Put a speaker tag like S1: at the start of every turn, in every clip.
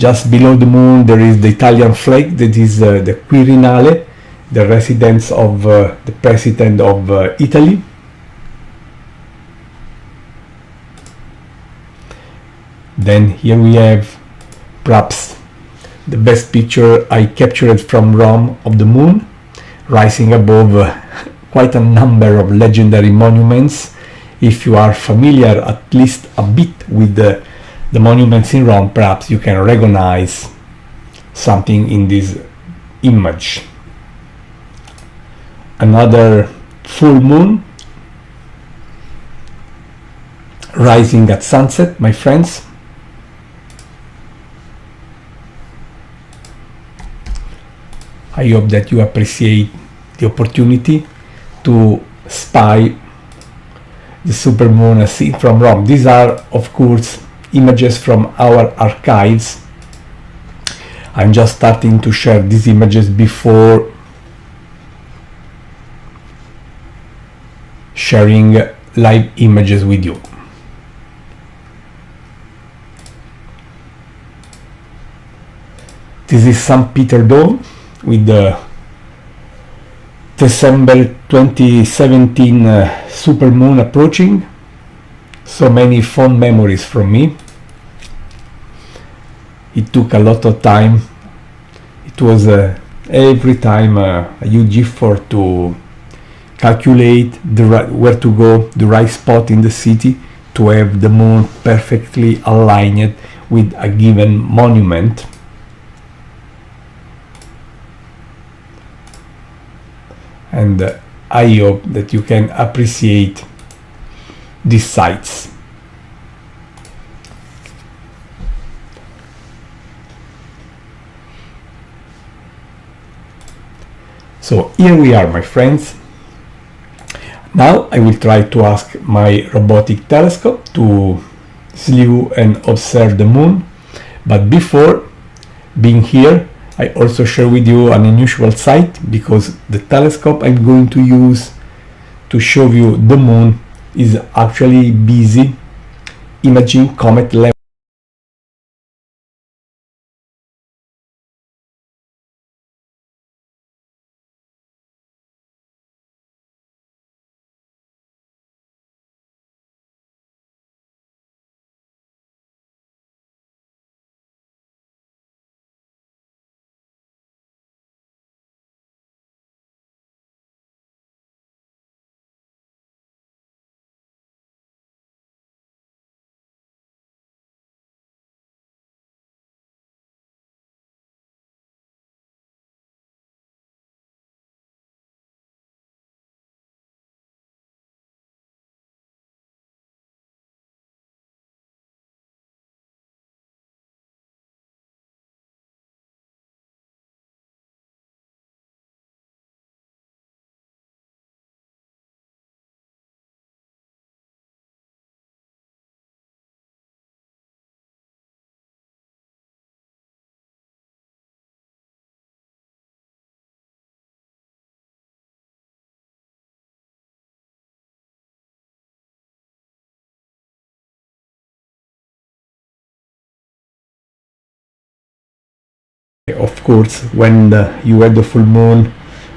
S1: Just below the moon there is the Italian flag, that is the Quirinale, the residence of the president of Italy. Then here we have perhaps the best picture I captured from Rome of the moon, rising above quite a number of legendary monuments. If you are familiar at least a bit with the monuments in Rome, perhaps you can recognize something in this image. Another full moon rising at sunset, my friends. I hope that you appreciate the opportunity to spy the supermoon as seen from Rome. These are, of course, images from our archives. I'm just starting to share these images before sharing live images with you. This is St. Peter Dome with the December 2017 supermoon approaching. So many fond memories from me. It took a lot of time. It was every time a huge effort to calculate where to go, the right spot in the city to have the moon perfectly aligned with a given monument. And I hope that you can appreciate these sights. So here we are, my friends. Now I will try to ask my robotic telescope to slew and observe the moon. But before being here, I also share with you an unusual sight, because the telescope I'm going to use to show you the moon is actually busy imaging comet level. Of course, when you have the full moon,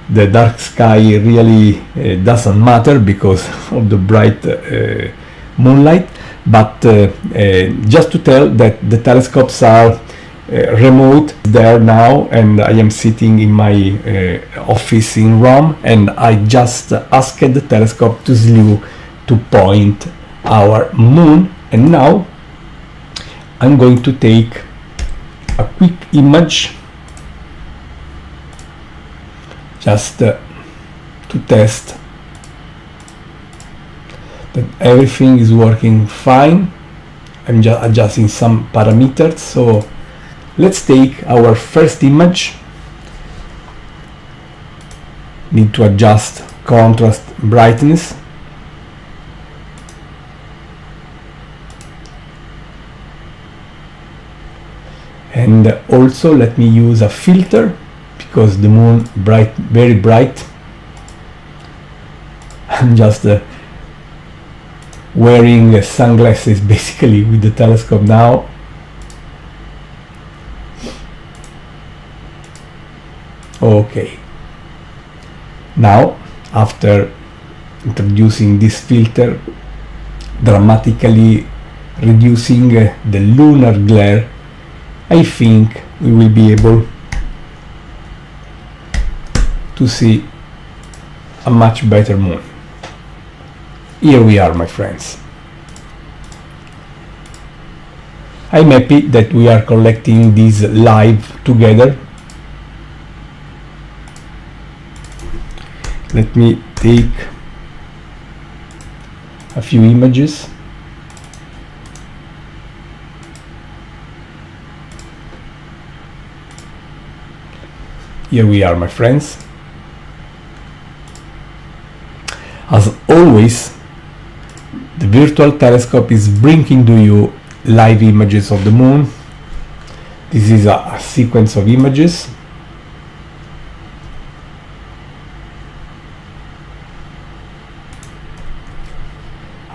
S1: the dark sky really doesn't matter because of the bright moonlight. But just to tell that the telescopes are remote there now, and I am sitting in my office in Rome, and I just asked the telescope to slew to point our moon. And now I'm going to take a quick image just to test that everything is working fine. I'm just adjusting some parameters. So let's take our first image. Need to adjust contrast, brightness. And also let me use a filter because the moon very bright. I'm just wearing sunglasses basically with the telescope now. Okay. Now, after introducing this filter, dramatically reducing the lunar glare, I think we will be able to see a much better moon. Here we are, my friends. I'm happy that we are collecting these live together. Let me take a few images. Here we are, my friends. As always, the virtual telescope is bringing to you live images of the moon. This is a sequence of images.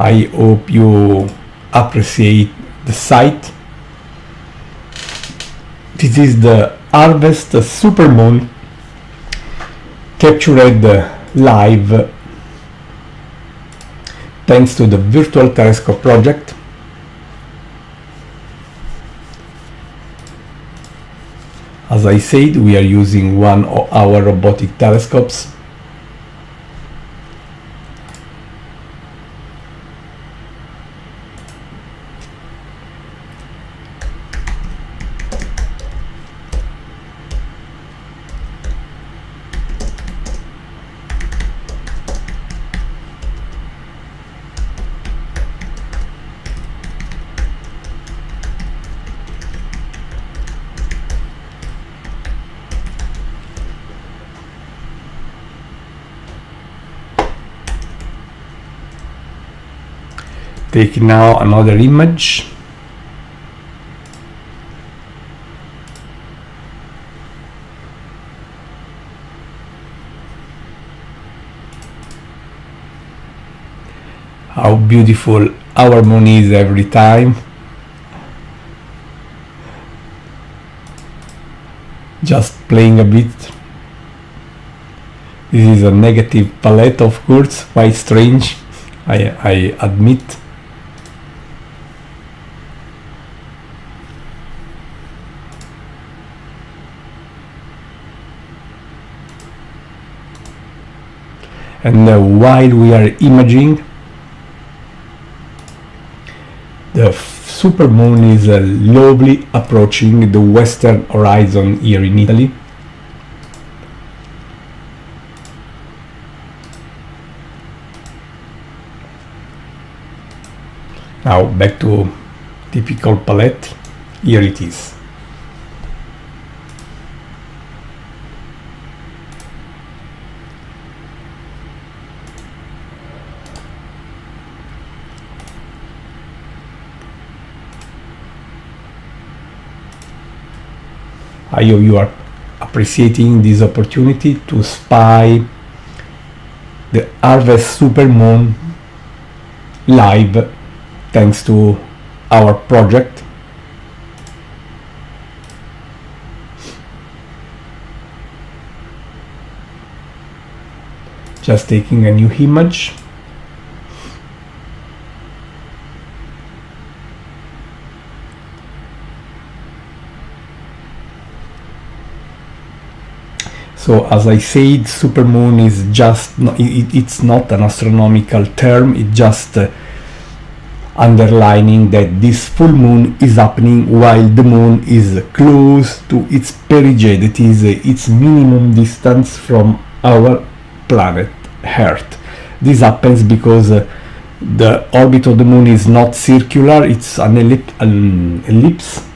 S1: I hope you appreciate the sight. This is the harvest supermoon captured live thanks to the virtual telescope project. As I said, we are using one of our robotic telescopes. Take now another image. How beautiful our moon is every time. Just playing a bit. This is a negative palette, of course, quite strange, I admit. And while we are imaging, the supermoon is slowly approaching the western horizon here in Italy. Now back to typical palette. Here it is. I hope you are appreciating this opportunity to spy the harvest supermoon live thanks to our project. Just taking a new image. So as I said, supermoon is just, it's not an astronomical term, it's just underlining that this full moon is happening while the moon is close to its perigee, that is its minimum distance from our planet Earth. This happens because the orbit of the moon is not circular, it's an ellipse.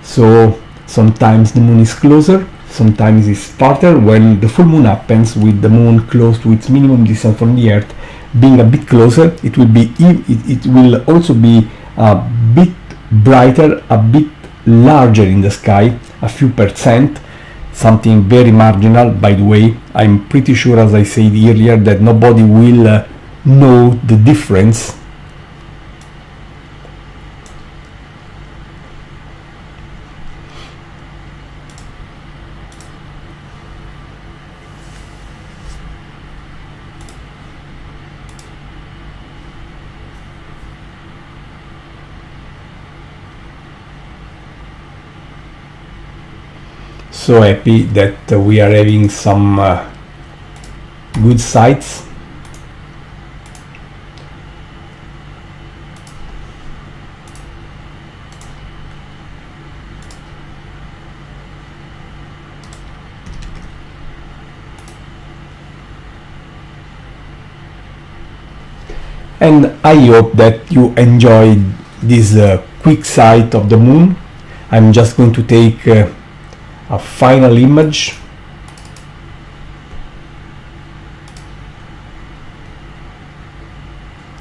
S1: So sometimes the moon is closer, sometimes it's farther. When the full moon happens with the moon close to its minimum distance from the Earth, being a bit closer, it will also be a bit brighter, a bit larger in the sky, a few percent, something very marginal. By the way, I'm pretty sure, as I said earlier, that nobody will know the difference. So happy that we are having some good sights. And I hope that you enjoyed this quick sight of the moon. I'm just going to take a final image.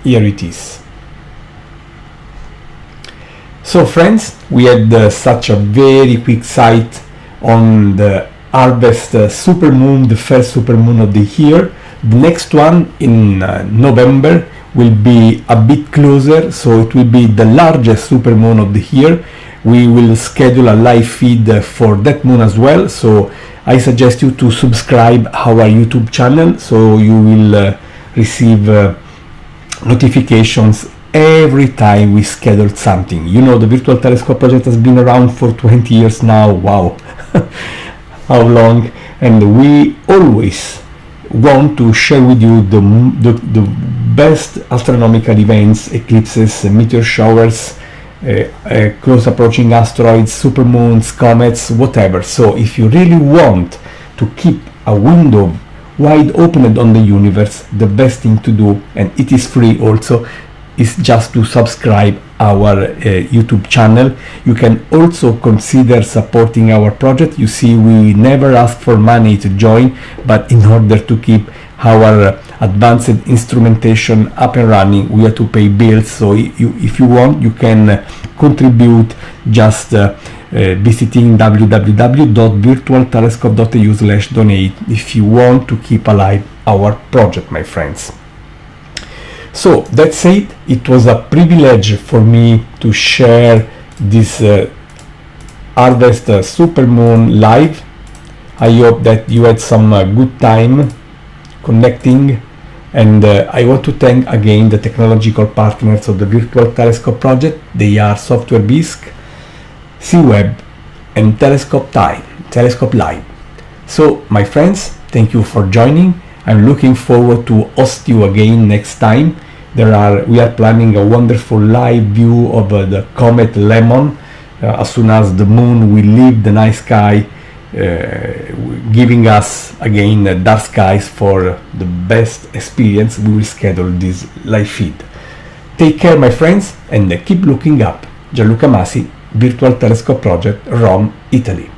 S1: Here it is. So friends, we had such a very quick sight on the harvest supermoon, the first supermoon of the year. The next one in November will be a bit closer, so it will be the largest supermoon of the year. We will schedule a live feed for that moon as well, so I suggest you to subscribe our YouTube channel so you will receive notifications every time we schedule something. You know, the Virtual Telescope project has been around for 20 years now. Wow. How long. And we always want to share with you the best astronomical events, eclipses, meteor showers, close approaching asteroids, supermoons, comets, whatever. So if you really want to keep a window wide open on the universe, the best thing to do, and it is free also, is just to subscribe our YouTube channel. You can also consider supporting our project. You see, we never ask for money to join, but in order to keep our advanced instrumentation up and running, we have to pay bills. So if you want, you can contribute just visiting www.virtualtelescope.eu/donate if you want to keep alive our project, my friends. So that's it. It was a privilege for me to share this harvest supermoon live. I hope that you had some good time connecting, and I want to thank again the technological partners of the Virtual Telescope project. They are Software Bisque, C-Web, and Telescope Live. So my friends, thank you for joining. I'm looking forward to host you again next time. We are planning a wonderful live view of the comet Lemon as soon as the moon will leave the night sky, giving us again dark skies for the best experience. We will schedule this live feed. Take care, my friends, and keep looking up. Gianluca Masi, Virtual Telescope Project, Rome, Italy.